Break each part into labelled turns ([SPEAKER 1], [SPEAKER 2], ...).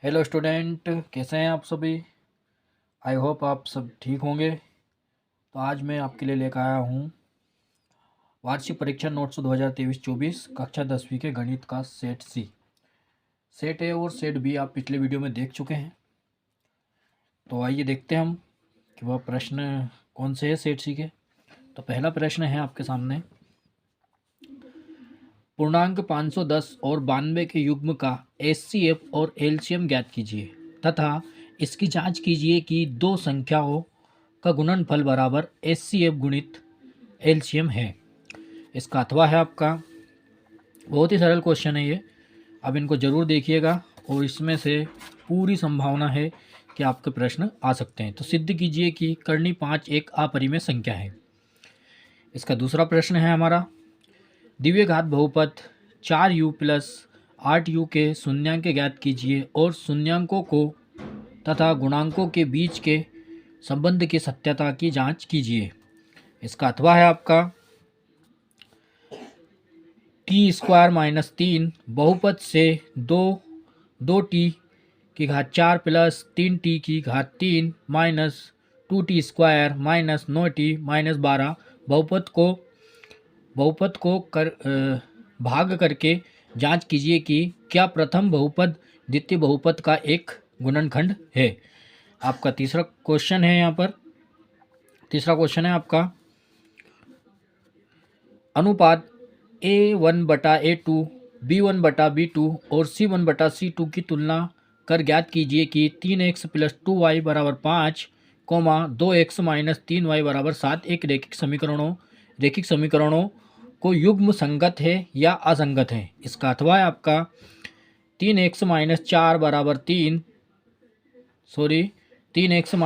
[SPEAKER 1] Hello student, कैसे हैं आप सभी। आई होप आप सब ठीक होंगे। तो आज मैं आपके लिए लेकर आया हूँ वार्षिक परीक्षा नोट्स 2023-24 कक्षा 10वीं के गणित का सेट सी। सेट ए और सेट बी आप पिछले वीडियो में देख चुके हैं। तो आइए देखते हैं हम कि वह प्रश्न कौन से है सेट सी के। तो पहला प्रश्न है आपके सामने, पूर्णांक 510 और 92 के युग्म का एचसीएफ और एलसीएम ज्ञात कीजिए तथा इसकी जांच कीजिए कि दो संख्याओं का गुणनफल बराबर एचसीएफ गुणित एलसीएम है। इसका अथवा है आपका, बहुत ही सरल क्वेश्चन है ये, अब इनको ज़रूर देखिएगा और इसमें से पूरी संभावना है कि आपके प्रश्न आ सकते हैं। तो सिद्ध कीजिए कि कर्णी 5 एक अपरिमेय संख्या है। इसका दूसरा प्रश्न है हमारा, दिव्यघात बहुपद 4u प्लस 8u के शून्यांक ज्ञात कीजिए और शून्यांकों को तथा गुणांकों के बीच के संबंध की सत्यता की जांच कीजिए। इसका अथवा है आपका, टी स्क्वायर माइनस 3 बहुपद से 2t की घात 4 प्लस 3t की घात 3 minus 2t square minus 9t minus 12 बहुपद को भाग करके जांच कीजिए कि क्या प्रथम बहुपद द्वितीय बहुपद का एक गुणनखंड है। आपका तीसरा क्वेश्चन है, यहाँ पर तीसरा क्वेश्चन है आपका, अनुपात A1/A2 B1/B2 और C1/C2 की तुलना कर ज्ञात कीजिए कि 3x + 2y = 5, 2x - 3y = 7 एक रैखिक समीकरणों को युग्म संगत है या असंगत है। इसका अथवा है आपका, 3x - 4 = 3 3x -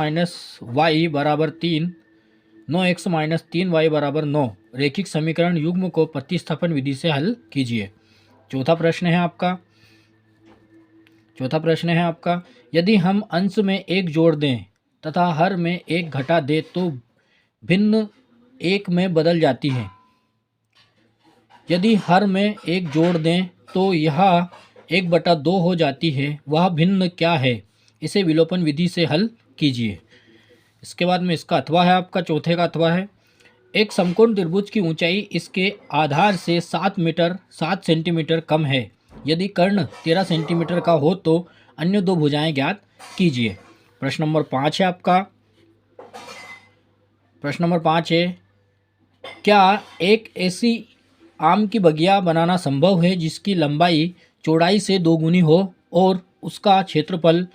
[SPEAKER 1] y = 3, 9x - 3y = 9 रैखिक समीकरण युग्म को प्रतिस्थापन विधि से हल कीजिए। चौथा प्रश्न है आपका, यदि हम अंश में एक जोड़ दें तथा हर में एक घटा दें तो भिन्न एक में बदल जाती है। यदि हर में एक जोड़ दें तो यह 1/2 हो जाती है, वह भिन्न क्या है, इसे विलोपन विधि से हल कीजिए। इसके बाद में इसका अथवा है आपका, चौथे का अथवा है, एक समकोण त्रिभुज की ऊंचाई इसके आधार से 7 सेंटीमीटर कम है। यदि कर्ण 13 सेंटीमीटर का हो तो अन्य दो भुजाएं ज्ञात कीजिए। प्रश्न नंबर 5 है आपका, प्रश्न नंबर 5 है, क्या एक ऐसी आम की बगिया बनाना संभव है जिसकी लंबाई चौड़ाई से 2 गुनी हो और उसका क्षेत्रफल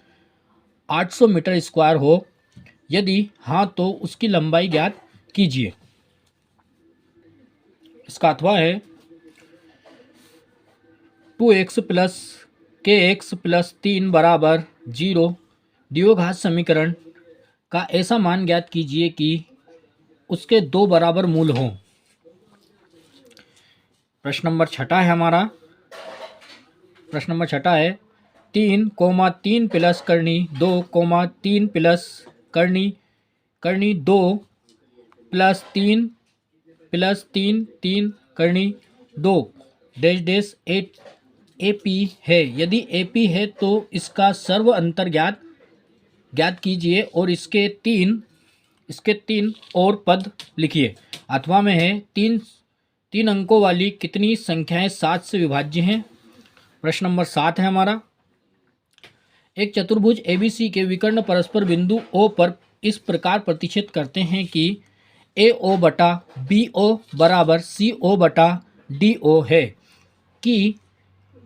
[SPEAKER 1] 800 मीटर स्क्वायर हो। यदि हाँ तो उसकी लंबाई ज्ञात कीजिए। इसका अथवा है, 2x + kx + 3 = 0 द्विघात समीकरण का ऐसा मान ज्ञात कीजिए कि उसके दो बराबर मूल हों। प्रश्न नंबर 6 है हमारा, प्रश्न नंबर 6 है, 3, 3 plus Karni 2, 3 plus Karni 2 plus 3 3 Karni 2 dash dash AP है। यदि AP है तो इसका सर्व अंतर ज्ञात कीजिए और इसके तीन और पद लिखिए। अथवा में है, तीन अंकों वाली कितनी संख्याएं 7 से विभाज्य हैं। प्रश्न नंबर 7 है हमारा, एक चतुर्भुज ABC के विकर्ण परस्पर बिंदु O पर इस प्रकार प्रतिच्छेद करते हैं कि AO/BO = CO/DO है कि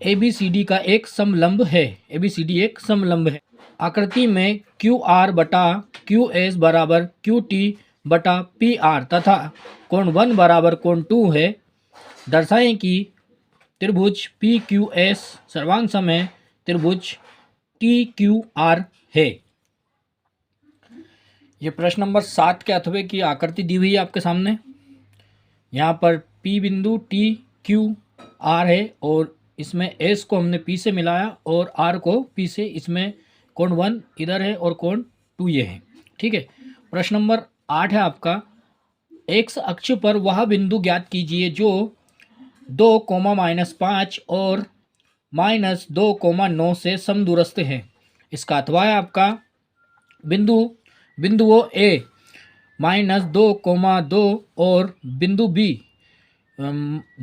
[SPEAKER 1] ABCD का एक समलंब है। ABCD एक समलंब है। आकृति में QR/QS = QT/PR तथा कोण 1 = कोण 2 है। दर्शाएं कि त्रिभुज PQS सर्वांग समय त्रिभुज TQR है। ये प्रश्न नंबर 7 के अथवे की आकृति दी हुई है आपके सामने। यहाँ पर P बिंदु TQR है और इसमें S को हमने P से मिलाया और R को P से, इसमें कोण 1 इधर है और कोण 2 ये है। ठीक है। प्रश्न नंबर 8 है आपका, X अक्ष पर वह बिंदु ज्ञात कीजिए जो 2, -5 और -2, 9 से समदूरस्थ है। इसका अथवा है आपका बिंदुओं A -2,2 और बिंदु B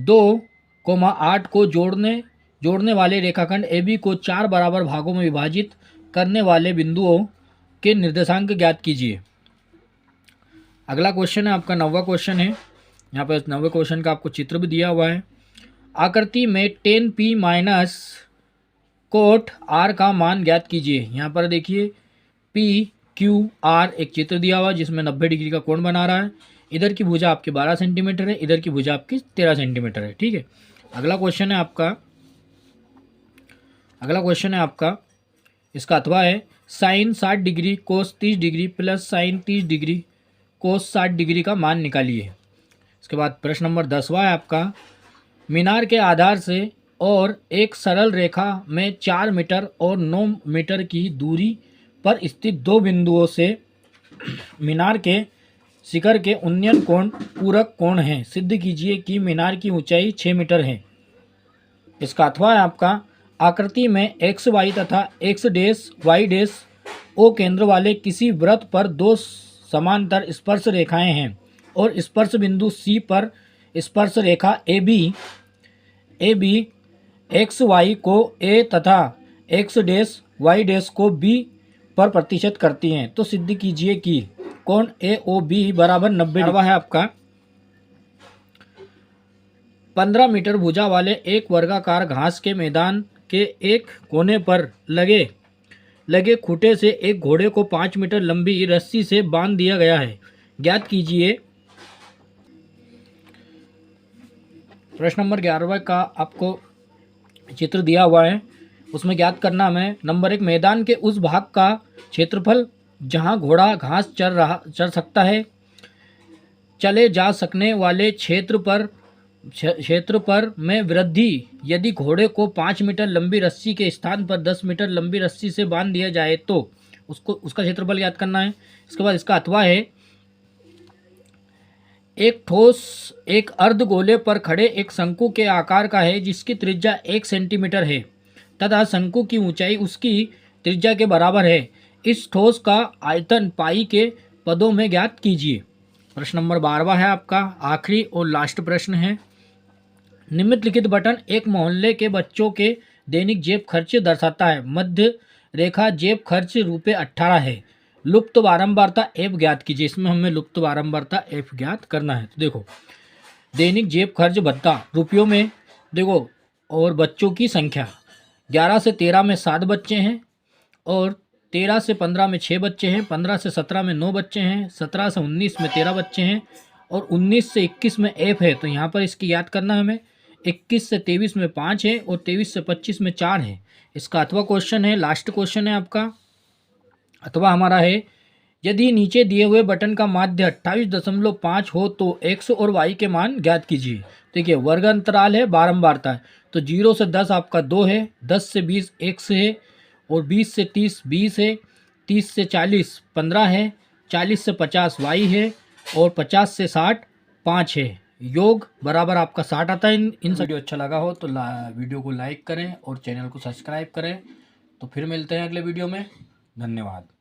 [SPEAKER 1] 2,8 को जोड़ने वाले रेखाखंड AB को 4 बराबर भागों में विभाजित करने वाले बिंदुओं के निर्देशांक ज्ञात कीजिए। अगला क्वेश्चन है आपका 9वां क्वेश्चन है। यहाँ पर 9वें क्वेश्चन का आपको चित्र भी दिया हुआ है। आकृति में tan P minus cot R का मान ज्ञात कीजिए। यहाँ पर देखिए PQR एक चित्र दिया हुआ है जिसमें 90 डिग्री का कोण बना रहा है। इधर की भुजा आपकी 12 सेंटीमीटर है, इधर की भुजा आपकी 13 सेंटीमीटर है। ठीक है। अगला क्वेश्चन है आपका इसका अथवा है sine 60 degree cos 30 degree plus sine 30 degree cos 60 degree का मान निकालिए। इसके बाद प्रश्न नंबर 10वां है आपका मीनार के आधार से और एक सरल रेखा में 4 मीटर और 9 मीटर की दूरी पर स्थित दो बिंदुओं से मीनार के शिखर के उन्नयन कोण पूरक कोण हैं। सिद्ध कीजिए कि मीनार की ऊंचाई 6 मीटर है। इसका अथवा है आपका आकृति में एक्स वाई तथा x dash y dash O केंद्र वाले किसी वृत्त पर दो समांतर स्पर्श रेखाएं हैं और स्पर्श बिंदु C पर स्पर्श रेखा ए बी एक्स वाई को A तथा एक्स डैश वाई डैश को B पर प्रतिशत करती हैं। तो सिद्ध कीजिए कि कोण AOB बराबर 90 है आपका 15 मीटर भुजा वाले एक वर्गाकार घास के मैदान के एक कोने पर लगे खूंटे से एक घोड़े को 5 मीटर लंबी रस्सी से बांध दिया गया है। ज्ञात कीजिए। प्रश्न नंबर 11 का आपको चित्र दिया हुआ है, उसमें ज्ञात करना हमें नंबर 1 मैदान के उस भाग का क्षेत्रफल जहां घोड़ा घास चर सकता है। चले जा सकने वाले क्षेत्र पर में वृद्धि यदि घोड़े को 5 मीटर लंबी रस्सी के स्थान पर 10 मीटर लंबी रस्सी से बांध दिया जाए तो उसका क्षेत्रफल ज्ञात करना है। इसके बाद इसका अथवा है एक ठोस एक अर्धगोले पर खड़े एक शंकु के आकार का है जिसकी त्रिज्या 1 सेंटीमीटर है तथा शंकु की ऊंचाई उसकी त्रिज्या के बराबर है। इस ठोस का आयतन पाई के पदों में ज्ञात कीजिए। प्रश्न नंबर 12 है आपका आखिरी और लास्ट प्रश्न है। निम्नलिखित बटन एक मोहल्ले के बच्चों के दैनिक जेब खर्च दर्शाता है। मध्य रेखा जेब खर्च ₹18 है। लुप्त बारंबारता F ज्ञात कीजिए। इसमें हमें लुप्त बारंबारता F ज्ञात करना है। तो देखो दैनिक जेब खर्च भत्ता रुपयों में देखो और बच्चों की संख्या 11 से 13 में 7 बच्चे हैं और 13 से 15 में 6 बच्चे हैं, 15 से 17 में 9 बच्चे हैं, 17 से 19 में 13 बच्चे हैं और 19 से 21 में F है। तो यहाँ पर इसकी याद करना है हमें। 21 से 23 में 5 है और 23 से 25 में 4 है। इसका अथवा क्वेश्चन है, लास्ट क्वेश्चन है आपका। अथवा हमारा है यदि नीचे दिए हुए बटन का माध्य 28.5 हो तो x और y के मान ज्ञात कीजिए। देखिए वर्ग अंतराल है, बारंबारता है, तो 0 से 10 आपका 2 है, 10 से 20 x है और 20 से 30 20 है, 30 से 40 15 है, 40 से 50 y है और 50 से 60 5 है। योग बराबर आपका 60 आता है। इन वीडियो अच्छा लगा हो तो वीडियो को लाइक करें और चैनल को सब्सक्राइब करें। तो फिर मिलते हैं अगले वीडियो में। धन्यवाद।